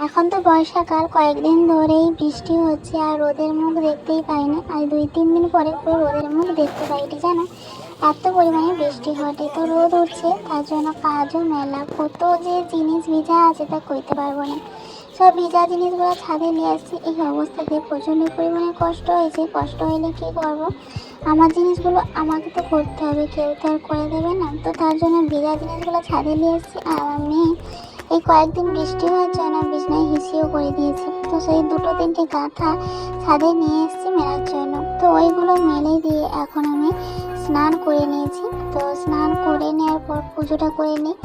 এখন তো বর্ষাকাল, কয়েকদিন ধরেই বৃষ্টি হচ্ছে আর রোদের মুখ দেখতেই পাইনি। আর 2-3 দিন পরে পুরো রোদের মুখ দেখতে পাইনি জানো, এত পরিমাণে বৃষ্টি ঘটে। তো রোদ উঠছে, তার জন্য কাজও মেলা, কত যে জিনিস ভিজা আছে তা কইতে পারবো না। সব ভিজা জিনিসগুলো ছাদে নিয়ে আসছি। এই অবস্থাতে প্রচণ্ড পরিমাণে কষ্ট হয়েছে। কষ্ট হলে কি করব, আমার জিনিসগুলো আমাকে তো করতে হবে, কেউ তো আর করে দেবে না। তো তার জন্য ভিজা জিনিসগুলো ছাদে নিয়ে এসেছি। আর আমার মেয়ে এই কয়েকদিন বৃষ্টি হওয়ার জন্য বিছনায় হিসিও করে দিয়েছে। তো সেই 2-3টে গাঁথা ছাদে নিয়ে এসেছি মেলার জন্য। তো ওইগুলো মেলে দিয়ে এখন আমি স্নান করে নিয়েছি। তো স্নান করে নেওয়ার পর পুজোটা করে নিই।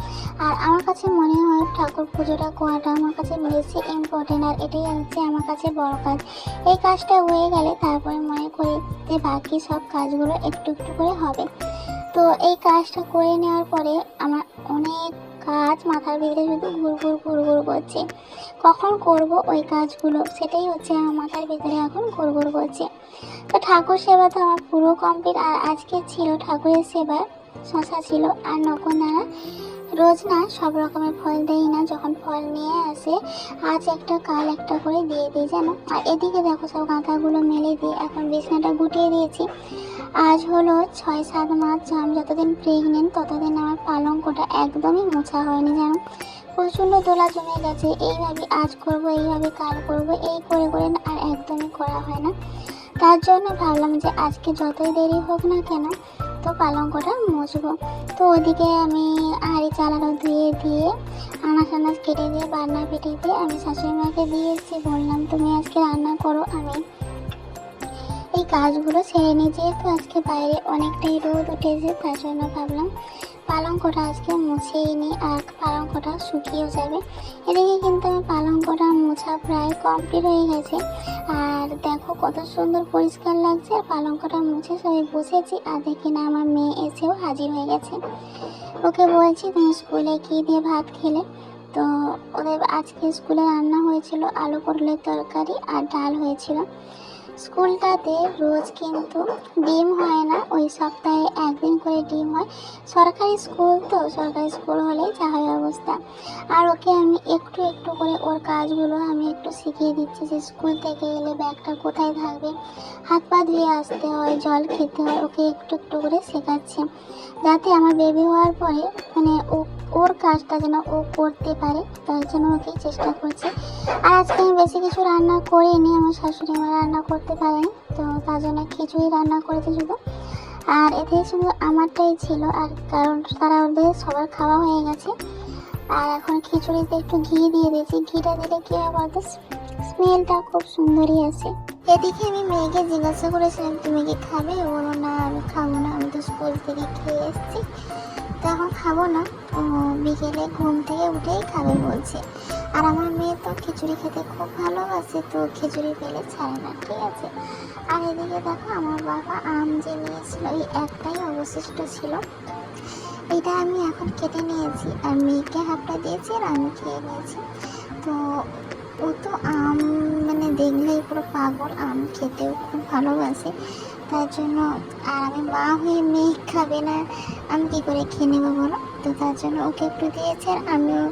আর আমার কাছে মনে হয় ঠাকুর পুজোটা করাটা আমার কাছে বেশি ইম্পর্টেন্ট, আর এটাই হচ্ছে আমার কাছে বড় কাজ। এই কাজটা হয়ে গেলে তারপরে মনে করি যে বাকি সব কাজগুলো একটু একটু করে হবে। তো এই কাজটা করে নেওয়ার পরে আমার অনেক কাজ মাথার ভিতরে শুধু ঘুর করছে, কখন করব ওই কাজগুলো, সেটাই হচ্ছে আমার মাথার ভিতরে এখন ঘুর করছে। তো ঠাকুর সেবা তো আমার পুরো কমপ্লিট। আর আজকে ছিল ঠাকুরের সেবা, শশা ছিল আর নকুনদানা। রোজ না সব রকমের ফল দেই না, যখন ফল নিয়ে আসে আজ একটা কাল একটা করে দিয়ে দিই জানো। আর এদিকে দেখো সব গাঁথাগুলো মেলে দিয়ে এখন বিছানাটা গুটিয়ে দিয়েছি। আজ হলো 6-7 মাস, আমি যতদিন প্রেগনেন্ট ততদিন আমার পালঙ্কটা একদমই মোছা হয়নি জানো। প্রচণ্ড দোলা জমে গেছে। এইভাবে আজ করব, এইভাবে কাল করব, এই করে করে না আর একদমই করা হয় না। তার জন্য ভাবলাম যে আজকে যতই দেরি হোক না কেন তো পালঙ্কটা মুছবো। তো ওদিকে আমি হাঁড়ি চালাটা ধুয়ে দিয়ে আনাজ কেটে দিয়ে বান্না পেটে দিয়ে আমি শাশুড়ি মাকে দিয়ে এসেছি। বললাম তুমি আজকে রান্না করো, আমি এই কাজগুলো সেরে নিই। যেহেতু আজকে বাইরে অনেকটাই রোদ উঠেছে, তার জন্য ভাবলাম পালঙ্কটা আজকে মুছেই নিই, আর পালঙ্কটা শুকিয়েও যাবে। এদিকে কিন্তু আমার পালঙ্কটা মোছা প্রায় কমপ্লিট হয়ে গেছে। আর দেখো কত সুন্দর পরিষ্কার লাগছে। আর পালঙ্কটা মুছে সবাই বসেছি, আর দেখি না আমার মেয়ে এসেও হাজির হয়ে গেছে। ওকে বলছি তুমি স্কুলে কী দিয়ে ভাত খেলে। তো ওদের আজকে স্কুলে রান্না হয়েছিল আলু পটলের তরকারি আর ডাল হয়েছিল। স্কুলটাতে রোজ কিন্তু ডিম হয় না, ওই সপ্তাহে একদিন করে ডিম হয়। সরকারি স্কুল তো, সরকারি স্কুল হলেই যা হয় অবস্থা। আর ওকে আমি একটু একটু করে ওর কাজগুলো আমি একটু শিখিয়ে দিচ্ছি, যে স্কুল থেকে এলে ব্যাগটা কোথায় থাকবে, হাত পা ধুয়ে আসতে হয়, জল খেতে হয়, ওকে একটু একটু করে শেখাচ্ছি, যাতে আমার বেবি হওয়ার পরে মানে ওর কাজটা যেন ও করতে পারে, তার জন্য ওকে চেষ্টা করছি। আর আজকে আমি বেশি কিছু রান্না করিনি, আমার শাশুড়ি মা রান্না করতে পারেনি, তো তার জন্য খিচুড়ি রান্না করেছি শুধু। আর এতে শুধু আমারটাই ছিল, আর কারণ তারা ওদের সবার খাওয়া হয়ে গেছে। আর এখন খিচুড়িতে একটু ঘি দিয়ে দিয়েছি। ঘিটা দিলে কী হয় বলতো, স্মেলটা খুব সুন্দরই আসে। এদিকে আমি মেয়েকে জিজ্ঞাসা করেছিলাম তুমি কি খাবে, বলো না আমি খাবো না, আমি তো স্কুল থেকে খেয়ে এসেছি, তো এখন খাবো না, ও বিকেলে ঘুম থেকে উঠেই খাবে বলছে। আর আমার মেয়ে তো খিচুড়ি খেতে খুব ভালোবাসে, তো খিচুড়ি পেলে ছাড়ে না, ঠিক আছে। আর এদিকে দেখো আমার বাবা আম যে নিয়েছিল, এই একটাই অবশিষ্ট ছিল, এটা আমি এখন কেটে নিয়েছি আর মেয়েকে হাফটা দিয়েছি আর আমি খেয়ে নিয়েছি। তো ও তো আম মানে দেখলেই পুরো পাগল, আম খেতেও খুব ভালোবাসে, তার জন্য। আর আমি মা হয়ে মেয়ে খাবে না, আমি কী করে খেয়ে নেবো বলো। তো তার জন্য ওকে একটু দিয়েছে, আর আমিও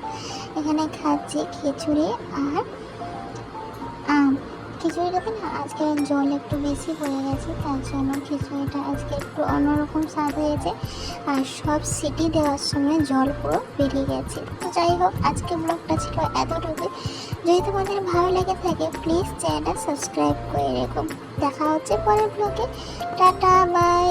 এখানে খাচ্ছি খিচুড়ি আর আম। খিচুড়িটাতে না আজকে জল একটু বেশি হয়ে গেছে, তার জন্য খিচুড়িটা আজকে একটু অন্যরকম স্বাদ হয়েছে। আর সব সিটি দেওয়ার সময় জল পুরো বেরিয়ে গেছে। তো যাই হোক, আজকে ব্লগটা ছিল এতটুকুই। যদি তোমাদের ভালো লেগে থাকে প্লিজ চ্যানেলটা সাবস্ক্রাইব করে রেখো। দেখা হচ্ছে পরের ব্লগে। Tata bye.